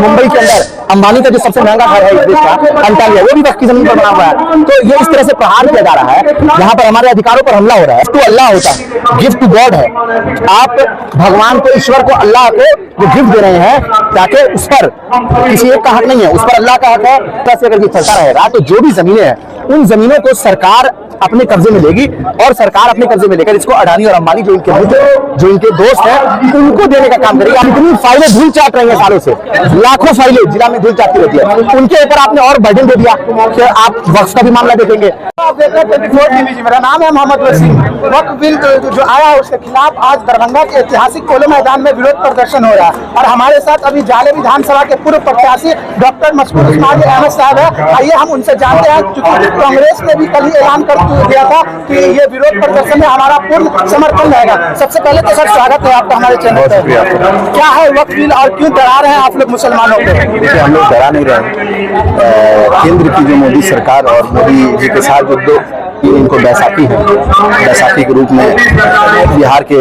मुंबई के अंदर अंबानी का जो सबसे महंगा घर है इस देश का, अंटालिया, वो भी वक्त की जमीन पर बना हुआ है। तो ये इस तरह से प्रहार किया जा रहा है, यहाँ पर हमारे अधिकारों पर हमला हो रहा है। तो अल्लाह होता है, गिफ्ट टू गॉड है। आप भगवान को, ईश्वर को, अल्लाह को जो गिफ्ट दे रहे हैं, ताकि उस पर किसी एक का हक नहीं है, उस पर अल्लाह का हक है। से अगर ये चलता रहेगा तो जो भी जमीनें हैं, उन जमीनों को सरकार अपने कब्जे में लेगी, और सरकार अपने कब्जे में लेकर इसको अडानी और अंबानी जो इनके दोस्त हैं, उनको देने का काम करेगी। इतनी फाइलें धूल चाट रही हैं सालों से, लाखों फाइलें जिला में धूल चाटती रहती है, उनके ऊपर आपने और बर्डन दे दिया कि आप वक्फ का भी मामला देखेंगे। आप देख रहे हैं 24 टीवी। मेरा नाम है मोहम्मद वसीम। वक्फ बिल जो आया है उसके खिलाफ आज दरभंगा के ऐतिहासिक पोलो मैदान में विरोध प्रदर्शन हो रहा है, और हमारे साथ अभी जाले विधानसभा के पूर्व प्रत्याशी डॉक्टर मशकूर उस्मान अहमद साहब है। आइए हम उनसे जानते हैं, क्योंकि कांग्रेस ने भी कल ही ऐलान कर दिया था कि ये विरोध प्रदर्शन में हमारा पूर्ण समर्थन रहेगा। सबसे पहले तो सर स्वागत है आपका हमारे चैनल पर। क्या है वक्फ बिल और क्यों डरा रहे हैं आप लोग मुसलमानों को? देखिए, हम लोग डरा नहीं रहे। केंद्र की जो मोदी सरकार और मोदी जी के साथ जो इनको बैसाखी है, बैसाखी के रूप में बिहार के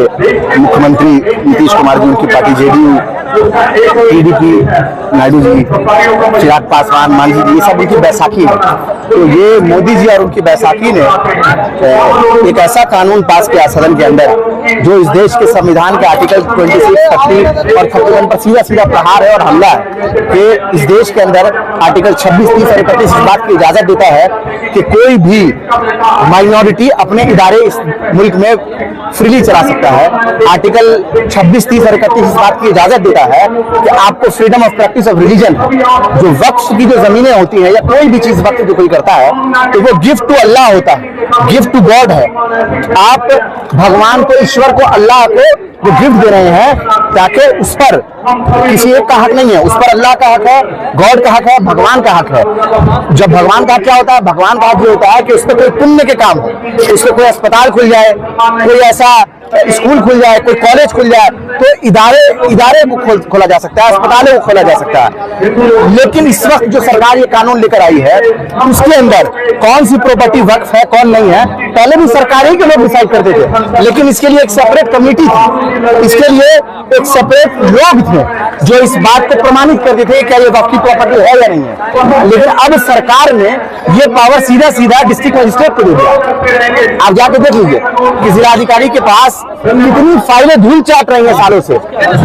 मुख्यमंत्री नीतीश कुमार जी, उनकी party JDU, TDP, Naidu ji, Chirag Paswan, Manjhi जी, ये सब उनकी बैसाखी है। तो ये मोदी जी और उनकी बैसाखी ने एक ऐसा कानून पास किया सदन के अंदर, जो इस देश के संविधान के आर्टिकल 26, 30 और 31 पर सीधा सीधा प्रहार है और हमला है कि इस देश के अंदर आर्टिकल 26, 30 और 31 इस बात की इजाजत देता है कि कोई भी माइनॉरिटी अपने इदारे इस मुल्क में फ्रीली चला सकता है। आर्टिकल 26, 30 और 31 इस बात की इजाजत देता है कि आपको freedom of practice of religion, जो वक्फ की जो जमीनें होती हैं या कोई भी चीज वक्फ जो कोई करता है, तो वो गिफ्ट टू अल्लाह होता है, गिफ्ट टू गॉड है। आप भगवान को, ईश्वर को, अल्लाह को जो गिफ्ट दे रहे हैं, ताकि उस पर किसी एक का हक नहीं है, उस पर अल्लाह का हक है, गॉड का हक है, भगवान का हक है। जब भगवान का हक क्या होता है? भगवान का हक ये होता है कि उस पर कोई पुण्य के काम हो, उसको कोई अस्पताल खुल जाए, कोई ऐसा स्कूल खुल जाए, कोई कॉलेज खुल जाए, तो इदारे को खोला जा सकता है, अस्पतालों को खोला जा सकता है। लेकिन इस वक्त जो सरकार ये कानून लेकर आई है, उसके अंदर कौन सी प्रॉपर्टी वक्फ है, कौन नहीं है, पहले भी सरकार ही के लोग डिसाइड करते थे, लेकिन इसके लिए एक सेपरेट कमेटी थी, इसके लिए एक सेपरेट लोग थे जो इस बात को प्रमाणित करते थे क्या ये वक्फ की प्रॉपर्टी है या नहीं है। लेकिन अब सरकार ने ये पावर सीधा सीधा डिस्ट्रिक्ट मजिस्ट्रेट को दे दिया। आप जाके देख लीजिए कि जिलाधिकारी के पास कितनी फाइलें धूल चाट रही हैं सालों से,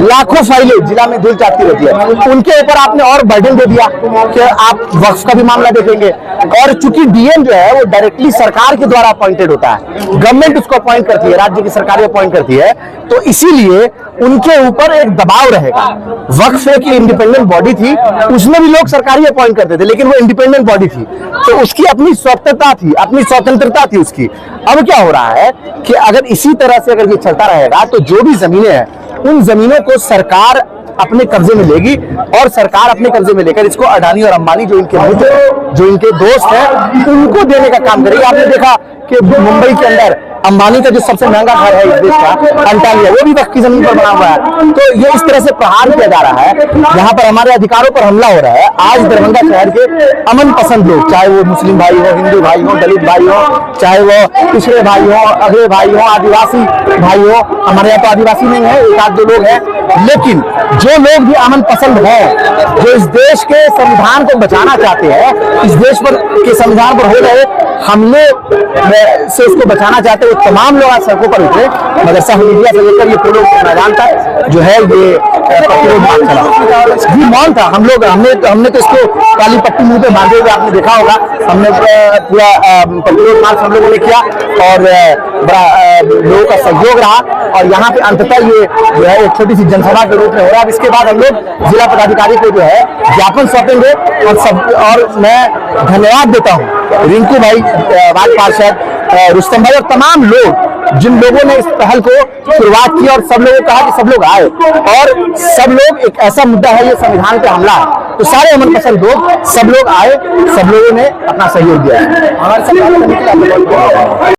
लाखों फाइलें जिला में धूल चाटती रहती है, उनके ऊपर आपने और बर्डन दे दिया कि आप वक्फ का भी मामला देखेंगे। और चूंकि डीएम जो है वो डायरेक्टली सरकार के द्वारा अपॉइंटेड होता है, गवर्नमेंट उसको अपॉइंट करती है, राज्य की सरकार अपॉइंट करती है, तो इसीलिए उनके ऊपर एक दबाव रहेगा। वक्फ एक इंडिपेंडेंट बॉडी थी, उसमें भी लोग सरकारी अपॉइंट करते थे, लेकिन वो इंडिपेंडेंट बॉडी थी, तो उसकी अपनी स्वतंत्रता थी, अपनी स्वतंत्रता थी उसकी। अब क्या हो रहा है कि अगर इसी तरह से अगर ये चलता रहेगा, तो जो भी जमीनें हैं, उन जमीनों को सरकार अपने कब्जे में लेगी, और सरकार अपने कब्जे में लेकर इसको अडानी और अंबानी जो इनके दोस्त हैं, उनको देने का काम करेगी। आपने देखा कि मुंबई के अंदर अंबानी का जो सबसे महंगा घर है इस देश का, अंटालिया, वो भी वक्त की जमीन पर बना हुआ है। तो ये इस तरह से प्रहार किया जा रहा है, यहाँ पर हमारे अधिकारों पर हमला हो रहा है। आज दरभंगा शहर के अमन पसंद लोग, चाहे वो मुस्लिम भाई हो, हिंदू भाई हो, दलित भाई हो, चाहे वो पिछड़े भाई हो, अगले भाई हो, आदिवासी भाई हो, हमारे यहाँ तो आदिवासी नहीं है, एक आध दो लोग हैं, लेकिन जो लोग भी अमन पसंद है, जो इस देश के संविधान को बचाना चाहते हैं, इस देश पर के संविधान पर हो रहे हमले से उसको बचाना चाहते हैं, वो तमाम लोग आज सड़कों पर उतरे। मदरसा हमीदिया से लेकर ये पोलो मैदान तक जो है ये प्रतिरोध मार्च चला, जी मौन था। हमने तो इसको काली पट्टी मुंह पे बांधे हुए आपने देखा होगा, हमने पूरा प्रतिरोध मार्च हम लोगों ने किया, और बड़ा लोगों का सहयोग रहा, और यहाँ पे अंततः ये जो है एक छोटी सी जनसभा के रूप में हो रहा है। इसके बाद हम लोग जिला पदाधिकारी को जो है ज्ञापन सौंपेंगे, और मैं धन्यवाद देता हूँ रिंकू भाई, वार्ड पार्षद रुस्तम भाई, और तमाम लोग जिन लोगों ने इस पहल को शुरुआत की, और सब लोगों ने कहा कि सब लोग आए, और सब लोग, एक ऐसा मुद्दा है ये संविधान पे हमला है, तो सारे अमन पसंद लोग, सब लोग आए, सब लोगों ने अपना सहयोग दिया है। हमारे